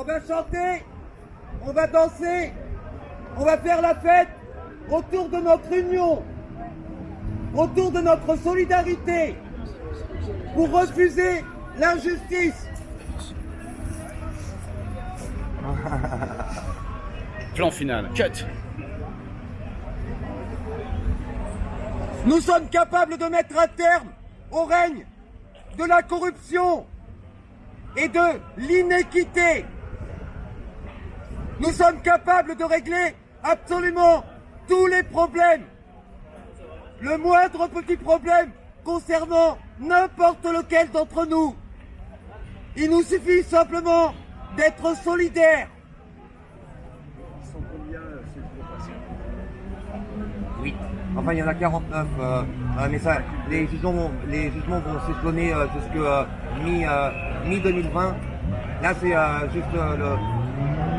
On va chanter, on va danser, on va faire la fête autour de notre union, autour de notre solidarité, pour refuser l'injustice. Plan final, cut. Nous sommes capables de mettre un terme au règne de la corruption et de l'inéquité. Nous sommes capables de régler absolument tous les problèmes. Le moindre petit problème concernant n'importe lequel d'entre nous. Il nous suffit simplement d'être solidaires. Oui, enfin il y en a 49, mais ça, les jugements vont s'échelonner jusqu'à mi-2020. Là c'est juste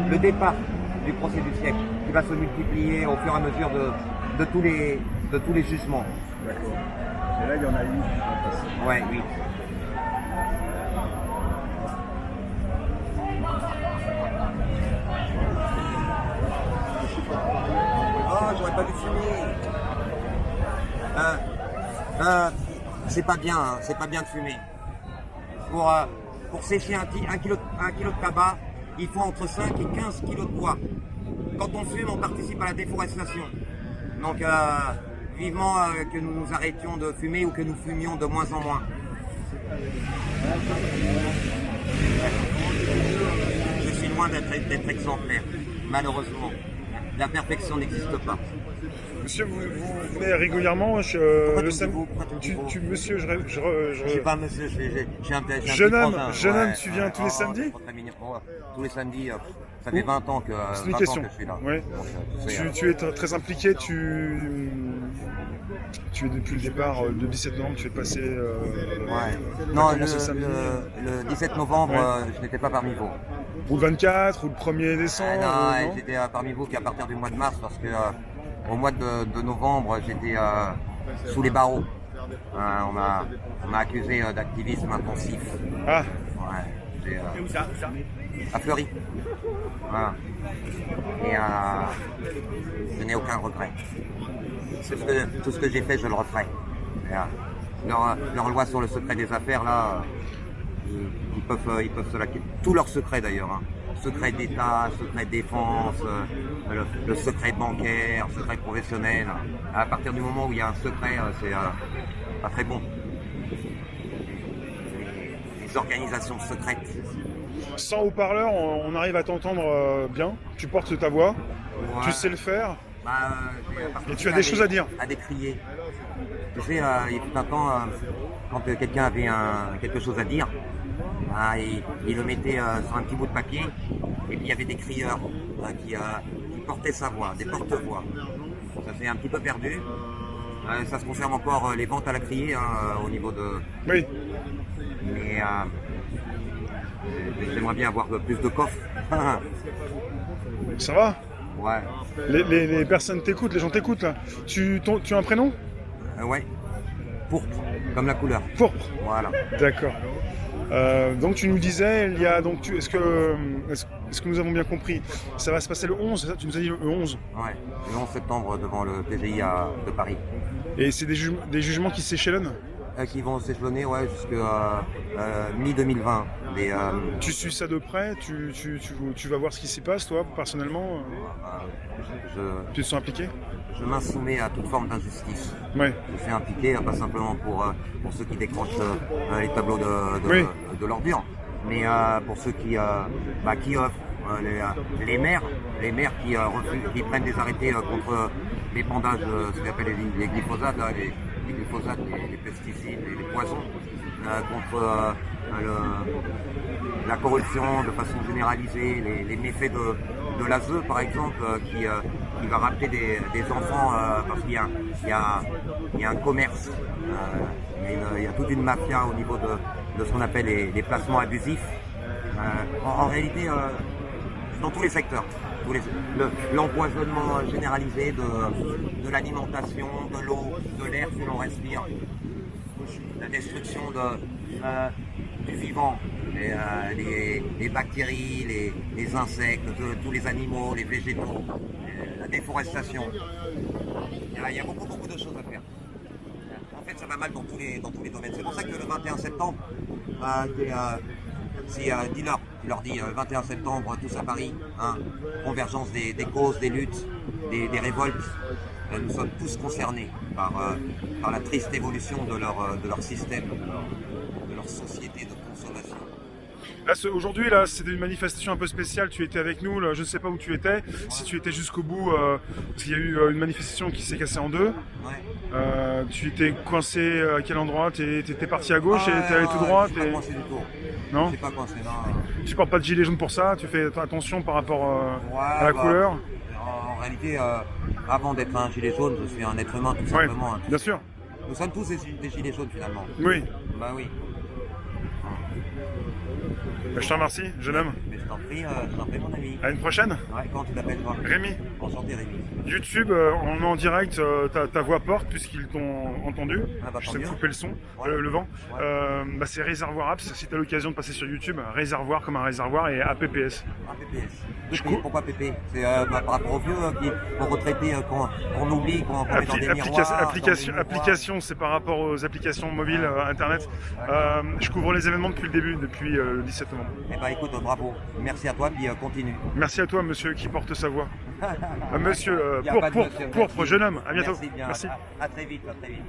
le départ du procès du siècle qui va se multiplier au fur et à mesure de tous les jugements. D'accord. Et là, il y en a 8 qui vont passer. Ouais, 8. Oh, j'aurais pas dû fumer. C'est pas bien, hein, c'est pas bien de fumer. Pour sécher un kilo de tabac, il faut entre 5 et 15 kilos de bois. Quand on fume, on participe à la déforestation. Donc, vivement que nous nous arrêtions de fumer ou que nous fumions de moins en moins. Je suis loin d'être exemplaire, malheureusement. La perfection n'existe pas. Monsieur, vous venez régulièrement le samedi. Monsieur, Je suis pas un monsieur, j'ai un jeune homme, ouais, tu viens tous les samedis? Tous les samedis, ça fait 20 ans que, C'est une 20 ans question. que je suis là. Ouais. Donc, Tu es très impliqué, tu es depuis le départ, le 17 novembre, tu fais passer. ouais. Non, le 17 novembre, Ouais. je n'étais pas parmi vous. Ou le 24, ou le 1er décembre. Non, non j'étais parmi vous qu'à partir du mois de mars, parce que au mois de novembre, j'étais sous les barreaux. On m'a accusé d'activisme intensif. Ah, Ouais, à Fleury. Voilà. Et je n'ai aucun regret. Tout ce que j'ai fait, je le referai. Et, leur loi sur le secret des affaires, là, ils peuvent se la quitter. Tous leurs secrets d'ailleurs. Hein. Secret d'État, secret de défense, le secret bancaire, secret professionnel. À partir du moment où il y a un secret, c'est pas très bon. Les organisations secrètes. sans haut-parleur, on arrive à t'entendre bien. Tu portes ta voix, Ouais. tu sais le faire. Et tu as à des choses à dire. À décrier. Tu sais, il y a tout un temps, quand quelqu'un avait quelque chose à dire, il le mettait sur un petit bout de papier, et puis il y avait des crieurs qui portaient sa voix, des porte-voix. Ça s'est un petit peu perdu. Ça se conserve encore les ventes à la criée au niveau de... Oui. Mais j'aimerais bien avoir plus de coffres. Ça va? Ouais. Les personnes t'écoutent, les gens t'écoutent là. Tu as un prénom? Ouais. Pourpre, comme la couleur. Pourpre. Voilà. D'accord. Donc tu nous disais, il y a donc est-ce que nous avons bien compris? Ça va se passer le 11, c'est ça? Tu nous as dit le 11. Ouais. Le 11 septembre devant le TGI de Paris. Et c'est des jugements qui s'échelonnent? Qui vont s'échelonner jusqu'à mi-2020. Tu suis ça de près? Tu vas voir ce qui s'y passe, toi, personnellement? Tu te sens impliqué? Je m'inssoumets à toute forme d'injustice. Ouais. Je suis impliqué, pas simplement pour ceux qui décrochent les tableaux de l'ordure, mais pour ceux qui offrent les maires qui prennent des arrêtés contre l'épandage, ce qu'on appelle les glyphosates, là, les glyphosates, les pesticides, les poisons, contre la corruption de façon généralisée, les méfaits de l'ASE par exemple, qui va rappeler des enfants parce qu'il y a un commerce, il y a toute une mafia au niveau de ce qu'on appelle les placements abusifs. En réalité, dans tous les secteurs. L'empoisonnement généralisé de l'alimentation, de l'eau, de l'air que l'on respire, la destruction du vivant, Et, les bactéries, les insectes, tous les animaux, les végétaux, la déforestation. Il y a beaucoup de choses à faire. En fait, ça va mal dans tous les domaines. C'est pour ça que le 21 septembre, dis-leur, tu leur dis 21 septembre, tous à Paris, hein, convergence des causes, des luttes, des révoltes. Nous sommes tous concernés par la triste évolution de leur système, de leur société de consommation. Là, aujourd'hui, là, c'était une manifestation un peu spéciale. Tu étais avec nous. Là, je ne sais pas où tu étais. Si tu étais jusqu'au bout, parce qu'il y a eu une manifestation qui s'est cassée en deux. Ouais. Tu étais coincé à quel endroit? Tu étais parti à gauche et tu allé tout droit? Je suis pas coincé du tout. Non. Je suis pas coincé, non. Tu portes pas de gilet jaune pour ça? Tu fais attention par rapport à la couleur? En réalité, avant d'être un gilet jaune, je suis un être humain tout simplement. Ouais, bien sûr. Nous sommes tous des gilets jaunes finalement. Oui. Bah oui. Je te remercie, jeune homme. Mais je t'en prie, mon ami. À une prochaine. Ouais, comment tu t'appelles toi? Rémi. Enchanté Rémi. YouTube, on est en direct, ta voix porte puisqu'ils t'ont entendu. Ah bah, Je tant sais mieux. couper le son, Ouais. le vent. Ouais. C'est Réservoir Apps, si tu as l'occasion de passer sur YouTube, Réservoir comme un réservoir et APPS. PPS. Pourquoi PP? C'est par rapport aux vieux aux retraités qu'on oublie, qu'on met dans des miroirs. Application, c'est par rapport aux applications mobiles, Internet. Je couvre les événements depuis le début, depuis le 17 novembre. Eh ben écoute, bravo. Merci à toi, puis continue. Merci à toi, monsieur qui porte sa voix. Monsieur Y a pas de monsieur, pourpre, merci. jeune homme, à bientôt. Merci bien. Merci. À très vite, à très vite.